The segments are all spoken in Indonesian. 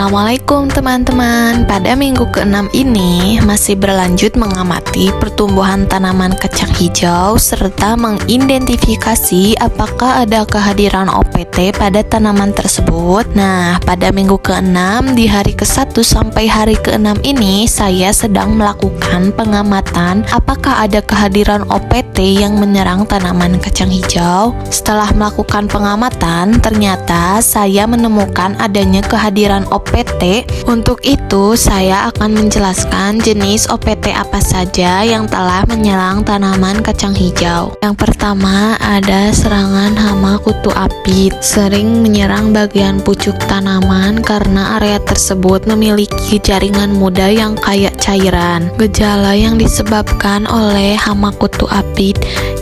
Assalamualaikum teman-teman. Pada minggu ke-6 ini masih berlanjut mengamati pertumbuhan tanaman kacang hijau serta mengidentifikasi apakah ada kehadiran OPT pada tanaman tersebut. Nah, pada minggu ke-6 di hari ke-1 sampai hari ke-6 ini saya sedang melakukan pengamatan apakah ada kehadiran OPT yang menyerang tanaman kacang hijau. Setelah melakukan pengamatan, ternyata saya menemukan adanya kehadiran OPT. Untuk itu, saya akan menjelaskan jenis OPT apa saja yang telah menyerang tanaman kacang hijau. Yang pertama ada serangan hama kutu apit. Sering menyerang bagian pucuk tanaman karena area tersebut memiliki jaringan muda yang kayak cairan. Gejala yang disebabkan oleh hama kutu apit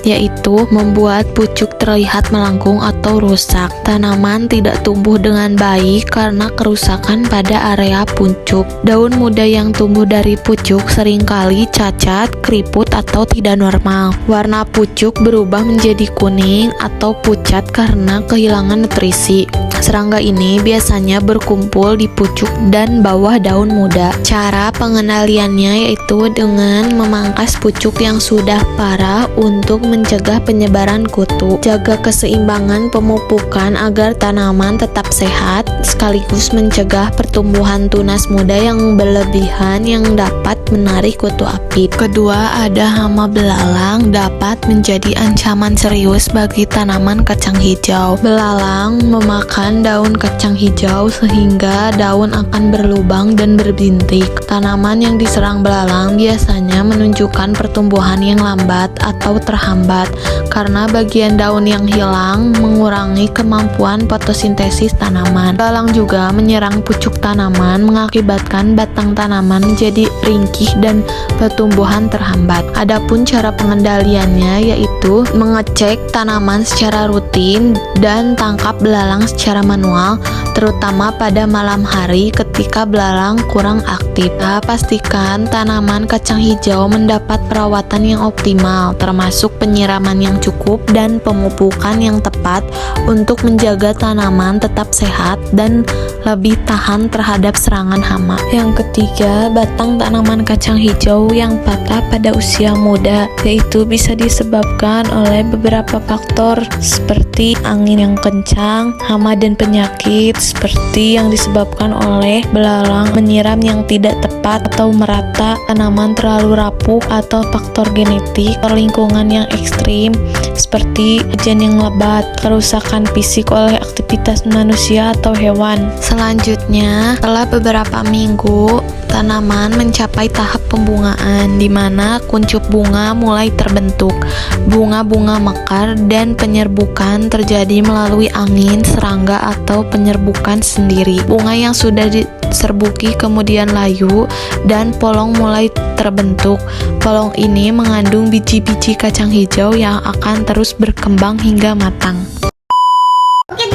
yaitu membuat pucuk terlihat melengkung atau rusak. Tanaman tidak tumbuh dengan baik karena kerusakan pada area pucuk. Daun muda yang tumbuh dari pucuk seringkali cacat, keriput, atau tidak normal. Warna pucuk berubah menjadi kuning atau pucat karena kehilangan nutrisi. Serangga ini biasanya berkumpul di pucuk dan bawah daun muda. Cara pengendaliannya yaitu dengan memangkas pucuk yang sudah parah untuk mencegah penyebaran kutu. Jaga keseimbangan pemupukan agar tanaman tetap sehat, sekaligus mencegah pertumbuhan tunas muda yang berlebihan yang dapat menarik kutu apit. Kedua, ada hama belalang dapat menjadi ancaman serius bagi tanaman kacang hijau. Belalang memakan daun kacang hijau sehingga daun akan berlubang dan berbintik. Tanaman yang diserang belalang biasanya menunjukkan pertumbuhan yang lambat atau terhambat karena bagian daun yang hilang mengurangi kemampuan fotosintesis tanaman. Belalang juga menyerang pucuk tanaman mengakibatkan batang tanaman menjadi ringkih dan pertumbuhan terhambat. Adapun cara pengendaliannya yaitu mengecek tanaman secara rutin dan tangkap belalang secara manual, terutama pada malam hari ketika belalang kurang aktif. Pastikan tanaman kacang hijau mendapat perawatan yang optimal, termasuk penyiraman yang cukup dan pemupukan yang tepat untuk menjaga tanaman tetap sehat dan lebih tahan terhadap serangan hama. Yang ketiga, batang tanaman kacang hijau yang patah pada usia muda, yaitu bisa disebabkan oleh beberapa faktor seperti angin yang kencang, hama dan penyakit seperti yang disebabkan oleh belalang menyiram yang tidak tepat atau merata, tanaman terlalu rapuh, atau faktor genetik, lingkungan yang ekstrim seperti hujan yang lebat, kerusakan fisik oleh aktivitas manusia atau hewan. Selanjutnya, setelah beberapa minggu, tanaman mencapai tahap pembungaan di mana kuncup bunga mulai terbentuk. Bunga-bunga mekar dan penyerbukan terjadi melalui angin, serangga, atau penyerbukan sendiri. Bunga yang sudah diserbuki kemudian layu dan polong mulai terbentuk. Polong ini mengandung biji-biji kacang hijau yang akan terus berkembang hingga matang. Oke,